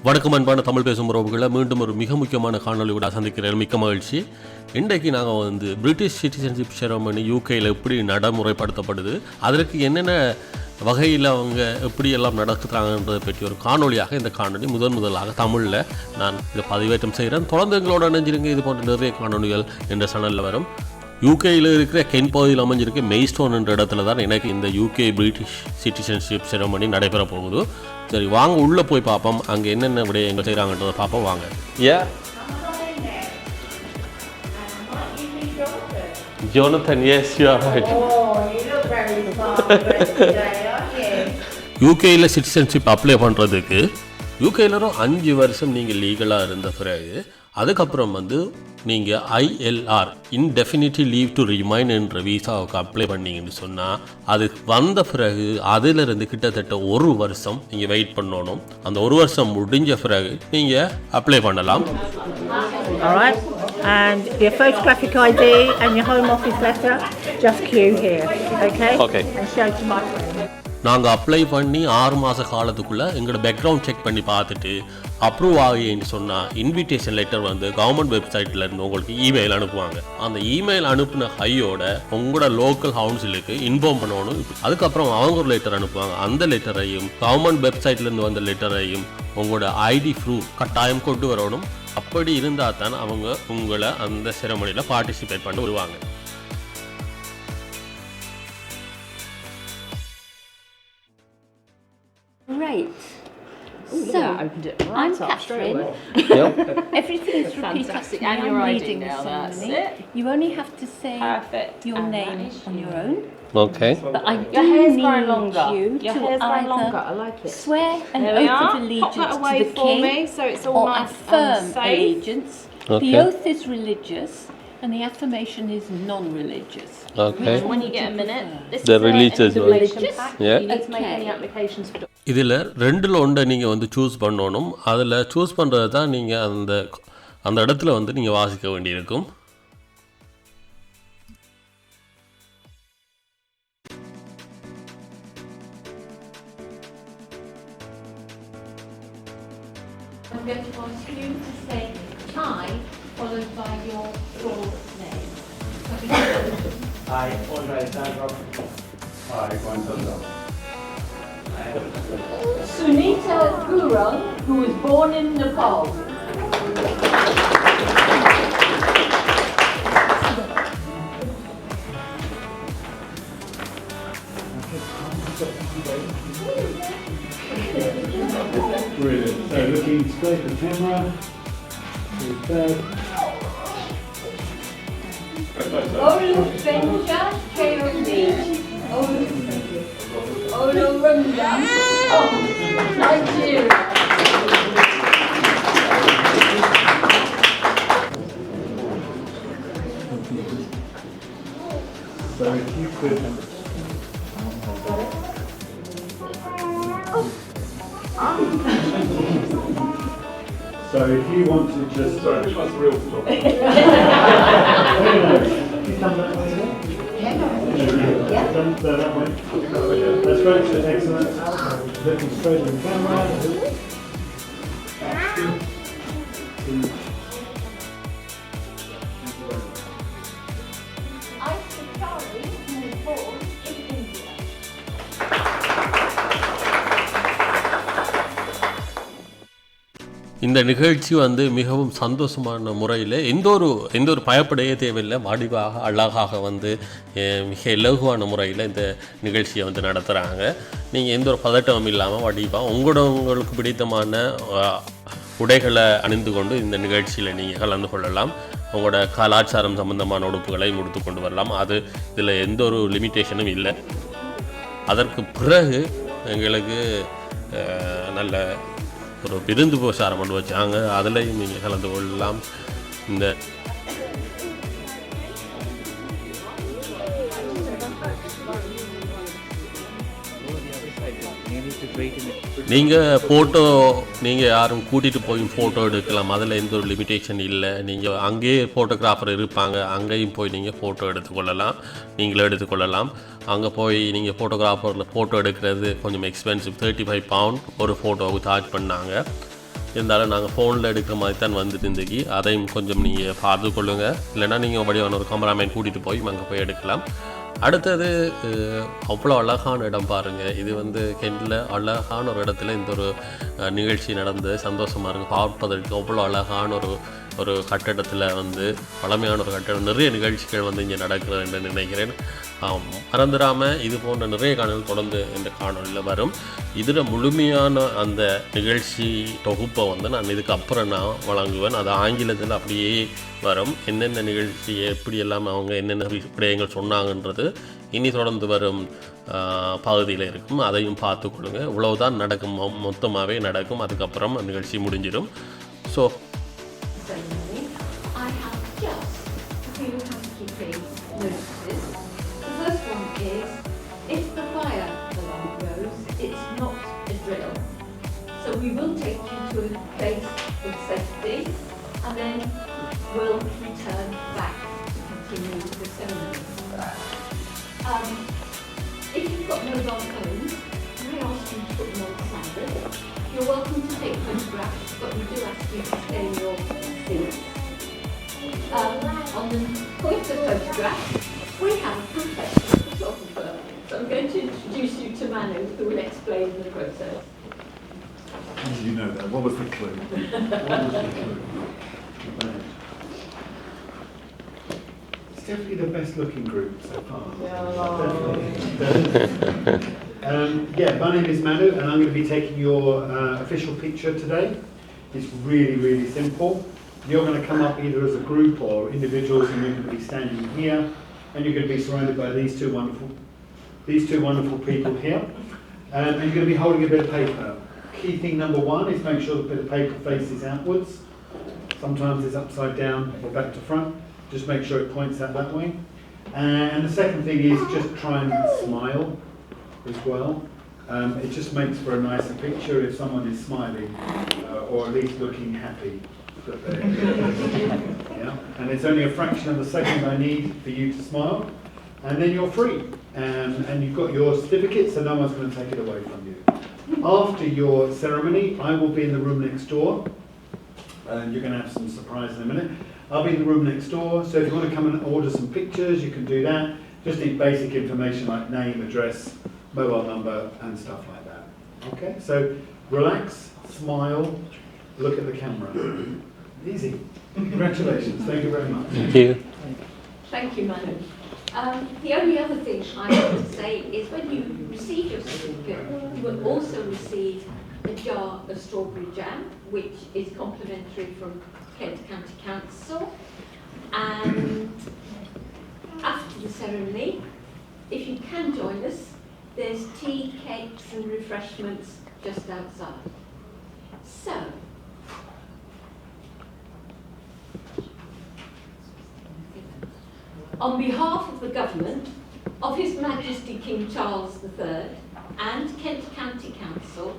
வணக்கம் அன்பான தமிழ் பேசும் உறவுகளை மீண்டும் ஒரு மிக முக்கியமான காணொலியோட சந்திக்கிறேன். மிக்க மகிழ்ச்சி. இன்றைக்கு நாங்கள் பிரிட்டிஷ் சிட்டிசன்ஷிப் செரமனி யூகேயில் எப்படி நடைமுறைப்படுத்தப்படுது, அதற்கு என்னென்ன வகையில் அவங்க எப்படியெல்லாம் நடக்குறாங்கன்றதை பற்றி ஒரு காணொலியாக இந்த காணொலி முதலாக தமிழில் நான் இதை பதிவேற்றம் செய்கிறேன். தொடர்ந்து எங்களோட இணைஞ்சிருங்க. இது போன்ற நிறைய காணொலிகள் என்ற சேனலில் வரும். யூகேயில் இருக்கிற கென் பகுதியில் அமைஞ்சிருக்க மெய்ஸ்டோன் என்ற இடத்துல தான் எனக்கு இந்த யூகே பிரிட்டிஷ் சிட்டிசன்ஷிப் செரமனி நடைபெற போகுது. சரி, வாங்க உள்ளே போய் பார்ப்போம். அங்கே என்னென்ன விடைய எங்கே செய்கிறாங்கன்றதை பார்ப்போம். வாங்க. Jonathan, yes, you are right. Oh, you look very smart today, aren't you? யூகேயில் சிட்டிசன்ஷிப் அப்ளை பண்ணுறதுக்கு யூகேயில் 5 வருஷம் நீங்கள் லீகலாக இருந்த பிறகு அதுக்கப்புறம் நீங்கள் ILR இன்டெஃபினிட்லி லீவ் டு ரிமைன் என்ற வீசாவுக்கு அப்ளை பண்ணிங்கன்னு சொன்னால் அது வந்த பிறகு அதிலிருந்து கிட்டத்தட்ட 1 வருஷம் நீங்கள் வெயிட் பண்ணணும். அந்த 1 வருஷம் முடிஞ்ச பிறகு நீங்கள் அப்ளை பண்ணலாம். Alright, and your photographic ID and your home office letter, just queue here, okay? And show to my friend. நாங்கள் அப்ளை பண்ணி 6 மாத காலத்துக்குள்ளே எங்களோட பேக்ரவுண்ட் செக் பண்ணி பார்த்துட்டு அப்ரூவ் ஆகின்னு சொன்னால் இன்விடேஷன் லெட்டர் கவர்மெண்ட் வெப்சைட்டில் இருந்து உங்களுக்கு இமெயில் அனுப்புவாங்க. அந்த இமெயில் அனுப்பின ஹையோட உங்களோட லோக்கல் கவுன்சிலுக்கு இன்ஃபார்ம் பண்ணணும். அதுக்கப்புறம் அவங்க ஒரு லெட்டர் அனுப்புவாங்க. அந்த லெட்டரையும் கவர்மெண்ட் வெப்சைட்லேருந்து வந்த லெட்டரையும் உங்களோட ஐடி ப்ரூஃப் கட்டாயம் கொண்டு வரணும். அப்படி இருந்தால் தான் அவங்க உங்களை அந்த செரமனியில் பார்ட்டிசிபேட் பண்ண வருவாங்க. Great. Ooh, so, yeah, opened it right I'm up straight Catherine. away. Everything is repeated. Fantastic. to me. And your I'm ID reading now, the that's ceremony. it. You only have to say Perfect. your And name that is on you. your own. Okay. But I do Your hair's need growing longer. you Your to hair's growing either longer. I like it. swear an There we oath are. of allegiance Pop that to away the for king, me so it's all or nice affirm and safe. allegiance. Okay. The oath is religious, and the affirmation is non-religious. Okay. And when you get a minute, this The is an religious one. installation pack. Yeah. You need to make Okay. any applications for இதில் 2ல் ஒன்றை நீங்கள் choose பண்ணணும். அதில் choose பண்ணுறது தான் நீங்கள் அந்த இடத்துல நீங்கள் வாசிக்க வேண்டியிருக்கும். I'm going to ask you to say hi, followed by your full name. Hi, Andre Sandrock. Hi, Gwen Sandrock. Sunita Gurung, who was born in Nepal. Brilliant. So looking straight at the camera. Olu Benja Cheondi. Olu Runda. Nigeria. So if you could. So if you want to just. Sorry, which one's the real photographer? You come that way again? Yeah. Come that way. That's great, so excellent. Looking straight at the camera. I Sakari, who was born in India. இந்த நிகழ்ச்சி மிகவும் சந்தோஷமான முறையில் எந்த ஒரு பயப்படையே தேவையில்லை. வடிவாக அழகாக மிக இலகுவான முறையில் இந்த நிகழ்ச்சியை நடத்துகிறாங்க. நீங்கள் எந்த ஒரு பதட்டமும் இல்லாமல் வடிவாக உங்களுக்கு பிடித்தமான உடைகளை அணிந்து கொண்டு இந்த நிகழ்ச்சியில் நீங்கள் கலந்து கொள்ளலாம். உங்களோட கலாச்சாரம் சம்பந்தமான உடுப்புகளை முடித்து கொண்டு வரலாம். இதில் எந்த ஒரு லிமிட்டேஷனும் இல்லை. அதற்கு பிறகு எங்களுக்கு நல்ல ஒரு விருந்து உபசாரம் கொண்டு வச்சாங்க. அதுலேயும் நீங்கள் கலந்து கொள்ளலாம். இந்த நீங்கள் யாரும் கூட்டிகிட்டு போய் ஃபோட்டோ எடுக்கலாம். அதில் எந்த ஒரு லிமிட்டேஷன் இல்லை. நீங்கள் அங்கேயே ஃபோட்டோகிராஃபர் இருப்பாங்க, அங்கேயும் போய் நீங்கள் ஃபோட்டோ எடுத்துக்கொள்ளலாம், நீங்களே எடுத்துக்கொள்ளலாம். அங்கே போய் நீங்கள் ஃபோட்டோகிராஃபரில் ஃபோட்டோ எடுக்கிறது கொஞ்சம் எக்ஸ்பென்சிவ், £35 ஒரு ஃபோட்டோவுக்கு சார்ஜ் பண்ணாங்க. இருந்தாலும் நாங்கள் ஃபோனில் எடுக்கிற மாதிரி தான் வந்துட்டு இருந்துக்கு அதையும் கொஞ்சம் நீங்கள் பார்த்து கொள்ளுங்கள். இல்லைனா நீங்கள் வடிவான ஒரு கேமராமேன் கூட்டிகிட்டு போய் அங்கே போய் எடுக்கலாம். அடுத்தது அவ்வளோ அழகான இடம் பாருங்கள். இது வந்து கெண்டில் அழகான ஒரு இடத்துல இந்த ஒரு நிகழ்ச்சி நடந்து சந்தோஷமாக இருக்குது பார்ப்பதற்கு. அவ்வளோ அழகான ஒரு கட்டடத்தில் வந்து பழமையான ஒரு கட்டடம், நிறைய நிகழ்ச்சிகள் வந்து இங்கே நடக்கிறது என்று நினைக்கிறேன். மறந்துடாமல் இது போன்ற நிறைய காணொலிகள் தொடர்ந்து இந்த காணொலியில் வரும். இதில் முழுமையான அந்த நிகழ்ச்சி தொகுப்பை வந்து நான் இதுக்கு அப்புறம் நான் வழங்குவேன். அது ஆங்கிலத்தில் அப்படியே வரும். என்னென்ன நிகழ்ச்சி எப்படியெல்லாம் அவங்க என்னென்ன விடயங்கள் சொன்னாங்கன்றது இனி தொடர்ந்து வரும் பகுதியில் இருக்கும். அதையும் பார்த்துக்கொள்ளுங்க. இவ்வளவுதான் நடக்கும், மொத்தமாகவே நடக்கும். அதுக்கப்புறம் நிகழ்ச்சி முடிஞ்சிடும். So I have just a few housekeeping notices. The first one is, if the fire alarm goes, it's not a drill. So we will take you to a place of safety and then we'll return back to continue the ceremony. If you've got mobile phones, can I ask you to put them on silent? You're welcome to take photographs, but we do ask you to stay in your seats. On the point of photographs, we have a professional photographer. So I'm going to introduce you to Manu, who will explain the process. How did you know that? What was the clue? What was the clue? It's definitely the best looking group so far. Yeah, my name is Manu and I'm going to be taking your official picture today. It's really, really simple. You're going to come up either as a group or individuals, and you're going to be standing here and you're going to be surrounded by these two wonderful people here. And you're going to be holding a bit of paper. Key thing number one is make sure the bit of paper faces outwards. Sometimes it's upside down or back to front. Just make sure it points out that way. And the second thing is just try and smile as well. It just makes for a nicer picture if someone is smiling or at least looking happy. Yeah. And it's only a fraction of a second I need for you to smile, and then you're free. And you've got your certificate, so no one's going to take it away from you. After your ceremony, I will be in the room next door, and you're going to have some surprise in a minute. I'll be in the room next door, so if you want to come and order some pictures, you can do that. Just need basic information like name, address, mobile number, and stuff like that. Okay, so relax, smile, look at the camera. Easy. Congratulations. Thank you very much. thank you. Thank you, Manu. The only other thing I have to say is when you receive your certificate, you will also receive a jar of strawberry jam, which is complimentary from Kent County Council. And after the ceremony, if you can join us, there's tea, cakes and refreshments just outside. So, on behalf of the government, of His Majesty King Charles III and Kent County Council,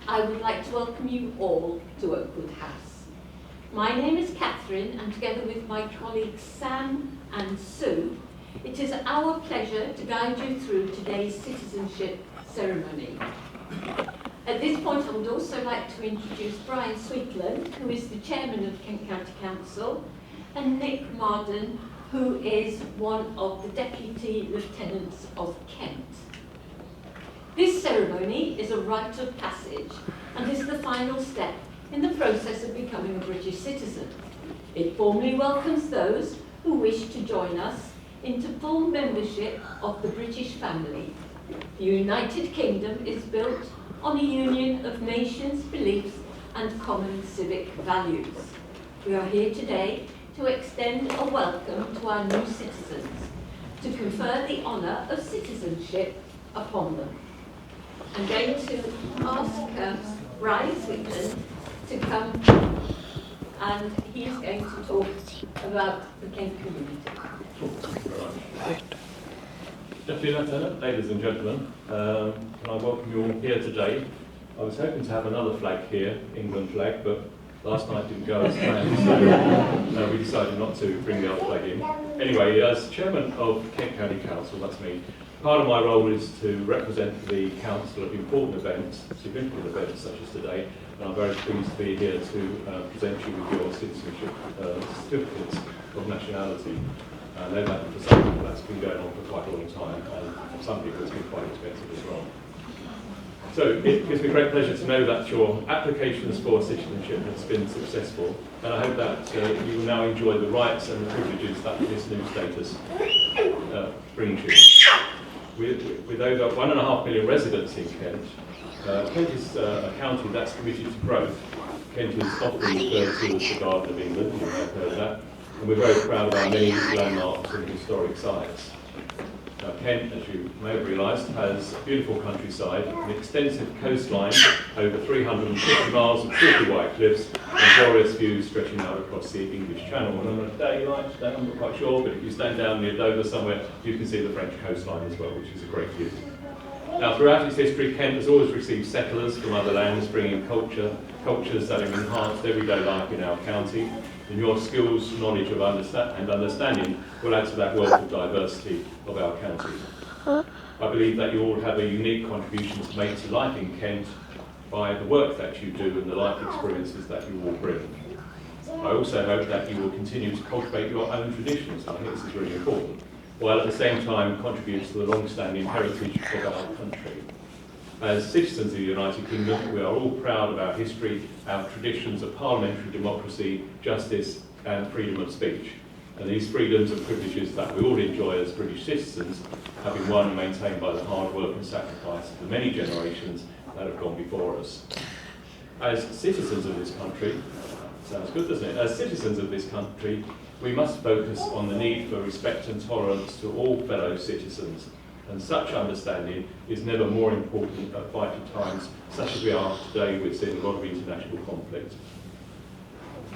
I would like to welcome you all to Oakwood House. My name is Catherine, and together with my colleagues Sam and Sue, it is our pleasure to guide you through today's citizenship ceremony. At this point, I would also like to introduce Brian Sweetland, who is the chairman of Kent County Council, and Nick Marden, who is one of the Deputy Lieutenants of Kent. This ceremony is a rite of passage and is the final step in the process of becoming a British citizen. It formally welcomes those who wish to join us into full membership of the British family. The United Kingdom is built on a union of nations, beliefs and common civic values. We are here today to extend a welcome to our new citizens, to confer the honour of citizenship upon them. I'm going to ask Brian Sweetland to come, and he is going to talk about the Kent community. Deputy Lieutenant, ladies and gentlemen, can I welcome you all here today. I was hoping to have another flag here, England flag, but last night didn't go as planned, so we decided not to bring the other flag in. Anyway, as Chairman of Kent County Council, that's me, Part of my role is to represent the Council at important events, significant events such as today, and I'm very pleased to be here to present you with your citizenship certificates of nationality. I know that for some people that's been going on for quite a long time, and for some people it's been quite expensive as well. So it gives me great pleasure to know that your applications for citizenship has been successful, and I hope that you will now enjoy the rights and the privileges that this new status brings you. With over 1.5 million residents in Kent, Kent is a county that's committed to growth. Kent is often referred to as the Garden of England, you may have heard that, and we're very proud of our many landmarks and historic sites. Now, Kent, as you may have realised, has a beautiful countryside, an extensive coastline, over 350 miles of silky white cliffs, and glorious views stretching out across the English Channel. And on a day like today, I'm not quite sure, but if you stand down near Dover somewhere, you can see the French coastline as well, which is a great view. Now, throughout its history, Kent has always received settlers from other lands, bringing cultures that have enhanced everyday life in our county. And your skills, knowledge of understanding will add to that wealth of diversity of our county. I believe that you all have a unique contribution to make to life in Kent by the work that you do and the life experiences that you all bring. I also hope that you will continue to cultivate your own traditions, and I think this is really important, while at the same time contribute to the long-standing heritage of our country. As citizens of the United Kingdom, we are all proud of our history, our traditions of parliamentary democracy, justice and freedom of speech. And these freedoms and privileges that we all enjoy as British citizens have been won and maintained by the hard work and sacrifice of the many generations that have gone before us. As citizens of this country, sounds good, doesn't it? As citizens of this country, we must focus on the need for respect and tolerance to all fellow citizens. And such understanding is never more important at vital times, such as we are today with seeing a lot of international conflict.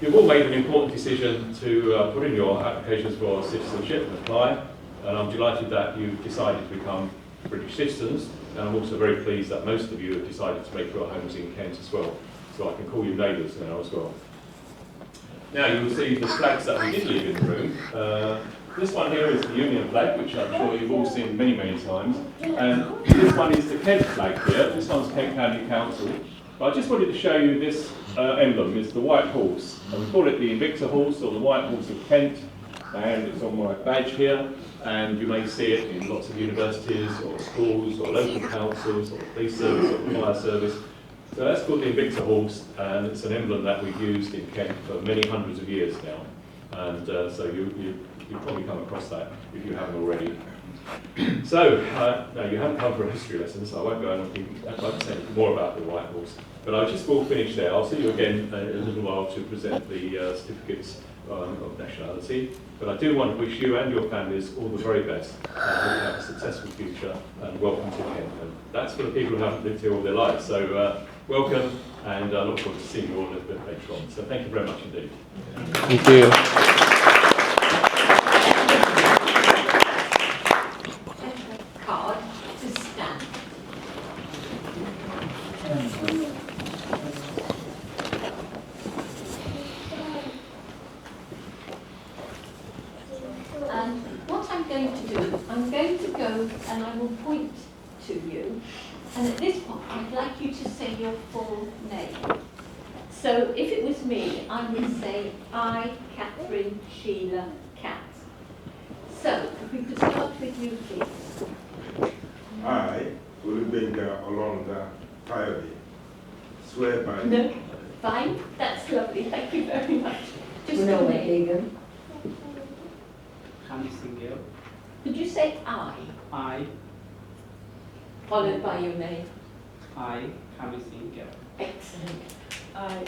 You've all made an important decision to put in your applications for citizenship and apply, and I'm delighted that you've decided to become British citizens, and I'm also very pleased that most of you have decided to make your homes in Kent as well, so I can call you neighbours now as well. Now you will see the flags that we did leave in the room. This one here is the Union flag, which I'm sure you've all seen many, many times. And this one is the Kent flag here. This one's Kent County Council. But I just wanted to show you this emblem. It's the white horse. And we call it the Invicta horse, or the white horse of Kent. And it's on my badge here. And you may see it in lots of universities, or schools, or local councils, or police service, or fire service. So that's called the Invicta horse, and it's an emblem that we've used in Kent for many hundreds of years now. And so you've probably come across that if you haven't already. So, now you haven't come for a history lesson, so I won't go on and say more about the white horse. But I just will finish there. I'll see you again in a little while to present the certificates of nationality. But I do want to wish you and your families all the very best. And hope you have a successful future, and welcome to Kent. And that's for the people who haven't lived here all their lives. So welcome, and I look forward to seeing you all a little bit later on. So thank you very much indeed. Thank you. Card to stand. And what I'm going to do, I'm going to go and I will point to you. And at this point, I'd like you to say your full name. So if it was me, I would say, I, Catherine Sheila Cat. So if we could start with you, please. I, Olubenga Olonga Coyote, swear by... No, fine, that's lovely, thank you very much. Just No, your name. vegan. Could you say I, followed by your name? I, Kami Singh. Excellent. I,